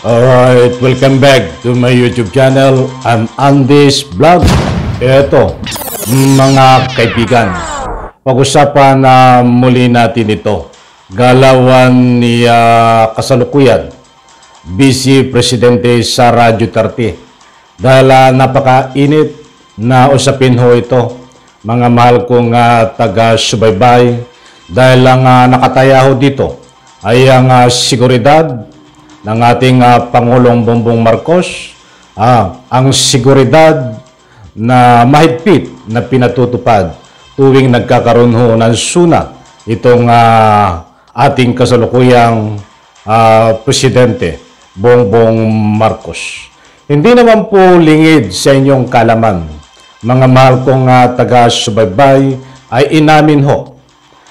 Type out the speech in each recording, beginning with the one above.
Alright, welcome back to my YouTube channel. I'm Andy's Vlog. Ito, mga kaibigan, pag-usapan na muli natin ito. Galawan ni kasalukuyan, Vice Presidente Sara Duterte. Dahil napakainit na usapin ho ito, mga mahal kong taga-subaybay. Dahil ang nakataya ho dito ay ang seguridad ng ating Pangulong Bongbong Marcos, ang seguridad na mahigpit na pinatutupad tuwing nagkakaroon ho ng suna itong ating kasalukuyang Presidente Bongbong Marcos. Hindi naman po lingid sa inyong kalaman, mga mahal kong taga-subaybay, ay inamin ho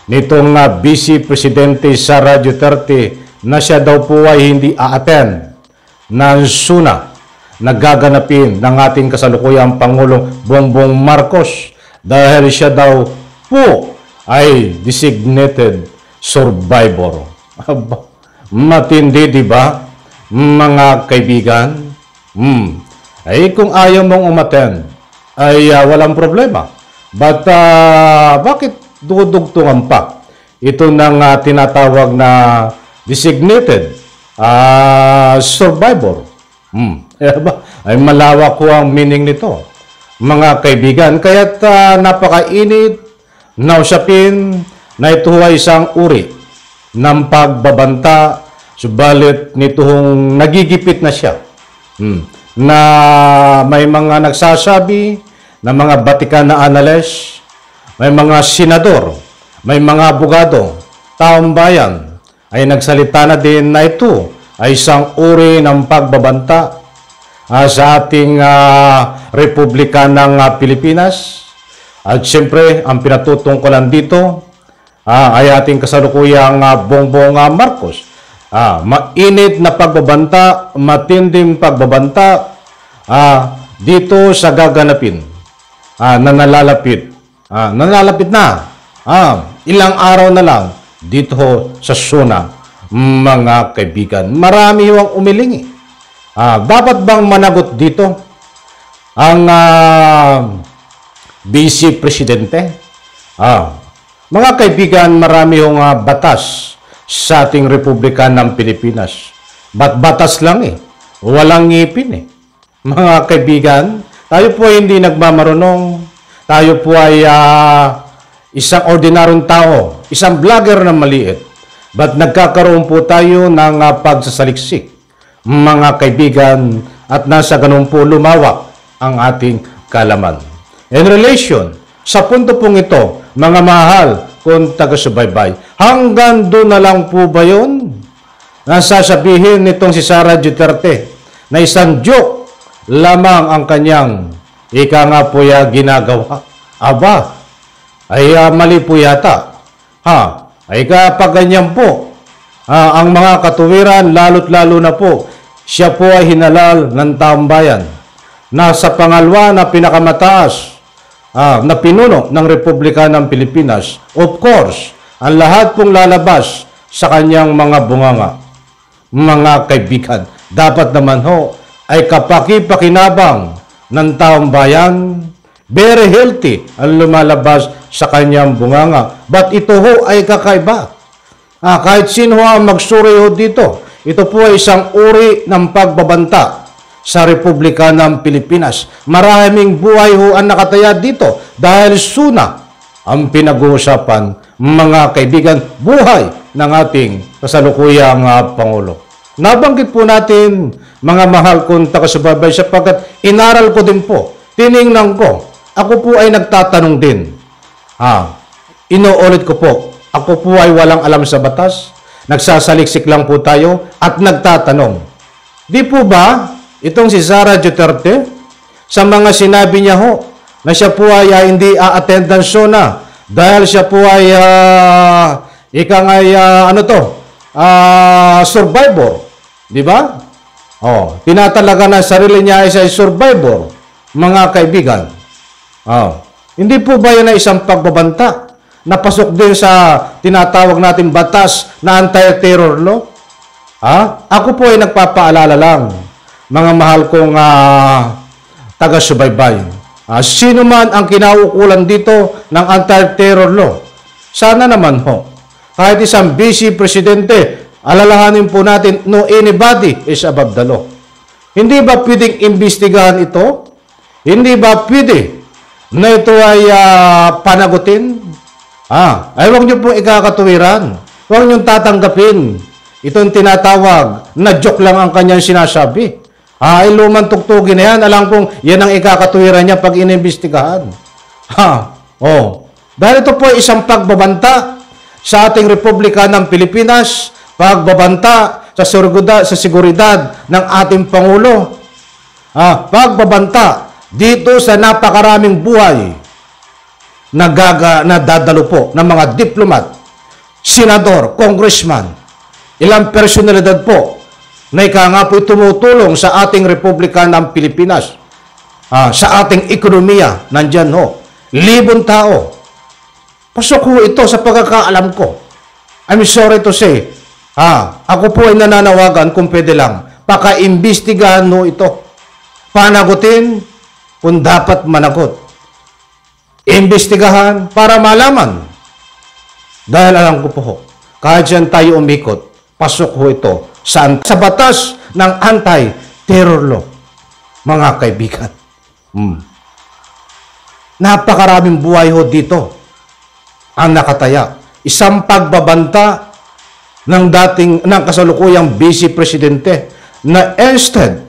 nitong Vice Presidente Sara Duterte na siya daw po ay hindi a-attend ng suna na gaganapin ng ating kasalukuyang Pangulong Bongbong Marcos dahil siya daw po ay designated survivor. Matindi, di ba, mga kaibigan? Ay kung ayaw mong umattend ay walang problema. But bakit dudugtungan pa ito ng tinatawag na designated survivor? Ay malawak ko ang meaning nito, mga kaibigan. Kaya't napakainit na usapin na ito ay isang uri ng pagbabanta, subalit nitong nagigipit na siya. Na may mga nagsasabi na mga batikan na analyst, may mga senador, may mga abogado, taong bayan ay nagsalita na din na ito ay isang uri ng pagbabanta sa ating Republika ng Pilipinas. At siyempre, ang pinatutungkulan dito ay ating kasalukuyang Bongbong Marcos. Mainit na pagbabanta, matinding pagbabanta dito sa gaganapin na nalalapit. Nalalapit na. Ilang araw na lang dito sa suna, mga kaibigan. Marami ang umilingi. Dapat bang managot dito ang Vice Presidente? Mga kaibigan, marami yung batas sa ating Republika ng Pilipinas. Batas lang walang ngipin Mga kaibigan, tayo po ay hindi nagmamarunong. Tayo po ay isang ordinaryong tao, isang vlogger na maliit. But nagkakaroon po tayo ng pagsasaliksik, mga kaibigan, at nasa ganun po lumawak ang ating kalaman. In relation sa punto pong ito, mga mahal kung taga-subaybay, hanggang doon na lang po ba yun? Nasasabihin nitong si Sara Duterte na isang joke lamang ang kanyang ika nga po ginagawa. Aba, ay mali po yata. Ay kapag ganyan po, ang mga katuwiran, lalo't-lalo na po, siya po ay hinalal ng taong bayan. Nasa pangalawa na pinakamataas na pinuno ng Republika ng Pilipinas. Of course, ang lahat pong lalabas sa kanyang mga bunganga. Mga kaibigan, dapat naman ho ay kapaki-pakinabang ng taong bayan. Very healthy ang lumalabas sa kanyang bunganga. But ito ho ay kakaiba. Kahit sino ang magsuri ho dito, ito po ay isang uri ng pagbabanta sa Republika ng Pilipinas. Maraming buhay ho ang nakataya dito dahil suna ang pinag-uusapan, mga kaibigan, buhay ng ating kasalukuyang Pangulo. Nabanggit po natin, mga mahal kong taga-subaybay, sapagkat inaral ko din po, tiningnan ko. Ako po ay nagtatanong din. Inuulit ko po, ako po ay walang alam sa batas. Nagsasaliksik lang po tayo at nagtatanong. Di po ba itong si Sara Duterte, sa mga sinabi niya ho, na siya po ay hindi a-attend ng suna dahil siya po ay survivor. Di ba? Tinatalaga na sarili niya ay survivor, mga kaibigan. Hindi po ba yan ay isang pagbabanta? Napasok din sa tinatawag natin batas na anti-terror law? Ako po ay nagpapaalala lang, mga mahal kong taga-subaybay. Sino man ang kinauukulan dito ng anti-terror law, sana naman ho, kahit isang vice presidente, alalahanin po natin, no anybody is above the law. Hindi ba pwedeng imbestigahan ito? Hindi ba pwede na ito ay panagutin? Ay huwag niyo pong ikakatuwiran. Huwag niyong tatanggapin. Itong tinatawag na joke lang ang kanyang sinasabi. Ay lumang tugtugin na yan. Alam kong yan ang ikakatuwiran niya pag inimbestigahan. Dahil ito po ay isang pagbabanta sa ating Republika ng Pilipinas, pagbabanta sa seguridad ng ating Pangulo, pagbabanta dito sa napakaraming buhay na dadalo po ng mga diplomat, senador, congressman, ilang personalidad po na nga po tumutulong sa ating Republika ng Pilipinas, sa ating ekonomiya, nandyan ho, libon tao. Pasok ho ito sa pagkakaalam ko. I'm sorry to say, ako po ay nananawagan kung pwede lang, pakaimbestigahan ho ito. Panagutin kung dapat managot. Imbestigahan para malaman. Dahil alam ko po ho, kahit dyan tayo umikot, pasok ho ito sa batas ng anti-terror law. Mga kaibigan. Napakaraming buhay ho dito ang nakataya. Isang pagbabanta ng kasalukuyang vice presidente na instead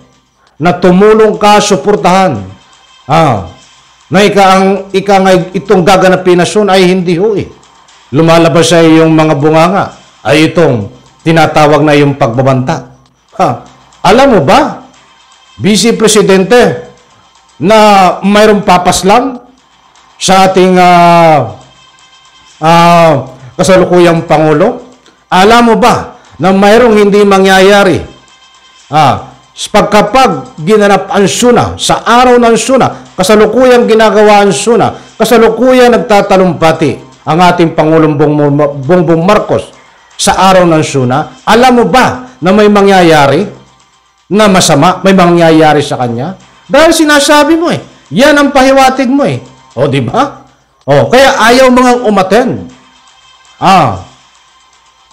na tumulong ka, suportahan, na itong gaganapin na soon ay hindi ho eh. Lumalabas sa iyong mga bunganga ay itong tinatawag na yung pagbabanta. Alam mo ba, vice presidente, na mayroong papaslang sa ating kasalukuyang Pangulo? Alam mo ba na mayroong hindi mangyayari kapag ginanap ang SUNA, sa araw ng SUNA, kasalukuyang ginagawa ang SUNA, kasalukuyang nagtatalumpati ang ating Pangulong Bongbong Marcos sa araw ng SUNA? Alam mo ba na may mangyayari na masama, may mangyayari sa kanya? Dahil sinasabi mo eh, yan ang pahiwatig mo eh. O, di ba? Kaya ayaw mga umattend.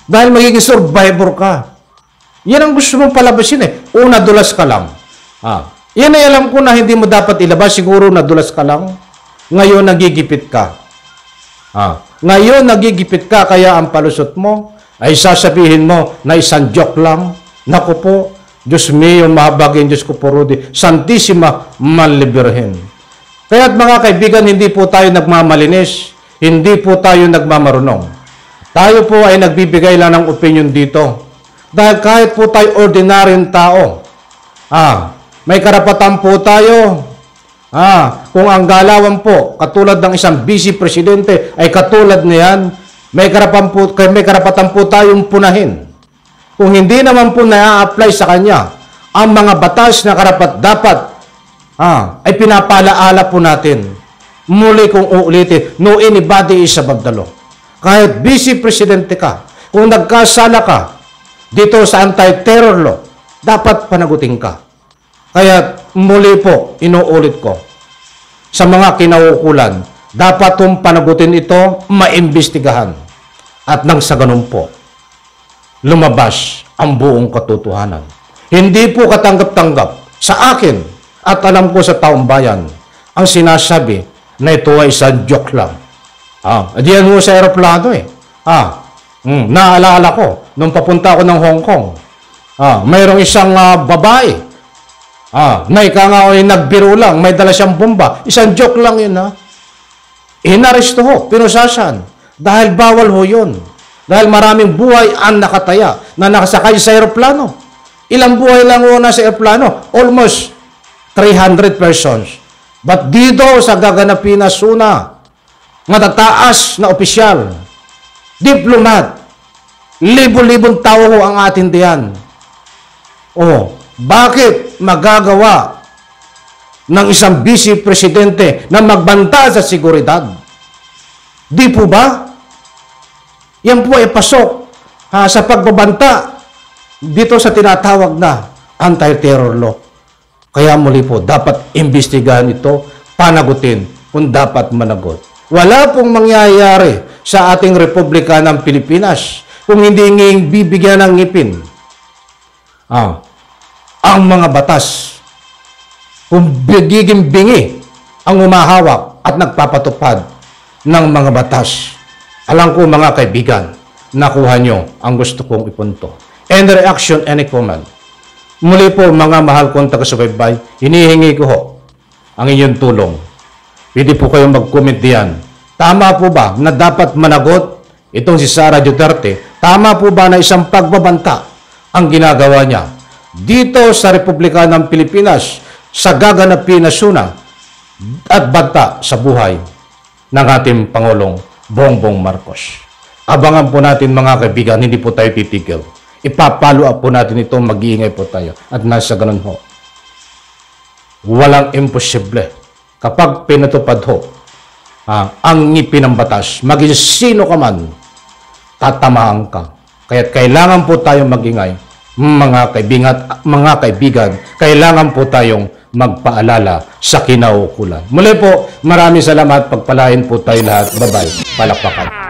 Dahil magiging survivor ka. Yan ang gusto mong palabasin eh. Una, dulas ka lang. Yan ay alam ko na hindi mo dapat ilabas. Siguro nadulas ka lang. Ngayon, nagigipit ka. Ngayon, nagigipit ka, kaya ang palusot mo ay sasabihin mo na isang joke lang. Naku po, Diyos mio, mahabagin Diyos ko po, Rudy. Santissima Manlibirhen. Kaya't mga kaibigan, hindi po tayo nagmamalinis. Hindi po tayo nagmamarunong. Tayo po ay nagbibigay lang ng opinion dito. Dahil kahit po tayo ordinaryong tao, may karapatan po tayo. Kung ang galawan po, katulad ng isang vice presidente, ay katulad niyan, may karapatan po tayong punahin. Kung hindi naman po na-apply sa kanya ang mga batas na karapat-dapat, ay pinapalaala po natin. Muli kong uulitin, no anybody is above the law. Kahit vice presidente ka, kung nagkasala ka dito sa anti-terror law, dapat panagutin ka. Kaya muli po, inuulit ko, sa mga kinauukulan, dapat itong panagutin ito, maimbestigahan. At nang sa ganun po, lumabas ang buong katotohanan. Hindi po katanggap-tanggap sa akin at alam ko sa taong bayan ang sinasabi na ito ay isang joke lang. Diyan mo sa aeroplano eh. Naalala ko, nung papunta ako ng Hong Kong, mayroong isang babae, na nga ay nagbiro lang, may dala siyang bomba. Isang joke lang yun Inaresto ho, pinusasan. Dahil bawal ho yun. Dahil maraming buhay ang nakataya na nakasakay sa aeroplano. Ilang buhay lang ho nasa aeroplano? Almost 300 persons. But dito sa gaganapin na SUNA, matataas na opisyal, diplomat, libo-libong tao ho ang atin diyan. Bakit magagawa ng isang vice presidente na magbanta sa seguridad? Di po ba? Yan po ay pasok sa pagbabanta dito sa tinatawag na anti-terror law. Kaya muli po, dapat imbestigahan ito, panagutin kung dapat managot. Wala pong mangyayari sa ating Republika ng Pilipinas kung hindi bibigyan ng ngipin ang mga batas. Kung bigiging bingi ang umahawak at nagpapatupad ng mga batas. Alam ko mga kaibigan, nakuha nyo ang gusto kong ipunto. Any reaction, any comment? Muli po mga mahal kong taga-subaybay, hinihingi ko ho ang inyong tulong. Pwede po kayong mag-comment diyan. Tama po ba na dapat managot itong si Sara Duterte? Tama po ba na isang pagbabanta ang ginagawa niya dito sa Republika ng Pilipinas sa gaganapin na suna at banta sa buhay ng ating Pangulong Bongbong Marcos? Abangan po natin mga kaibigan, hindi po tayo titigil. Ipapalo up po natin ito, mag-iingay po tayo. At nasa ganun ho, walang imposible kapag pinatupad ho ang ngipin ng batas, maging sino ka man, tatamaan ka. Kaya't kailangan po tayong mag-ingay, mga kaibigan, kailangan po tayong magpaalala sa kinaukulan. Muli po, maraming salamat, pagpalain po tayo lahat. Bye-bye. Palakpakan.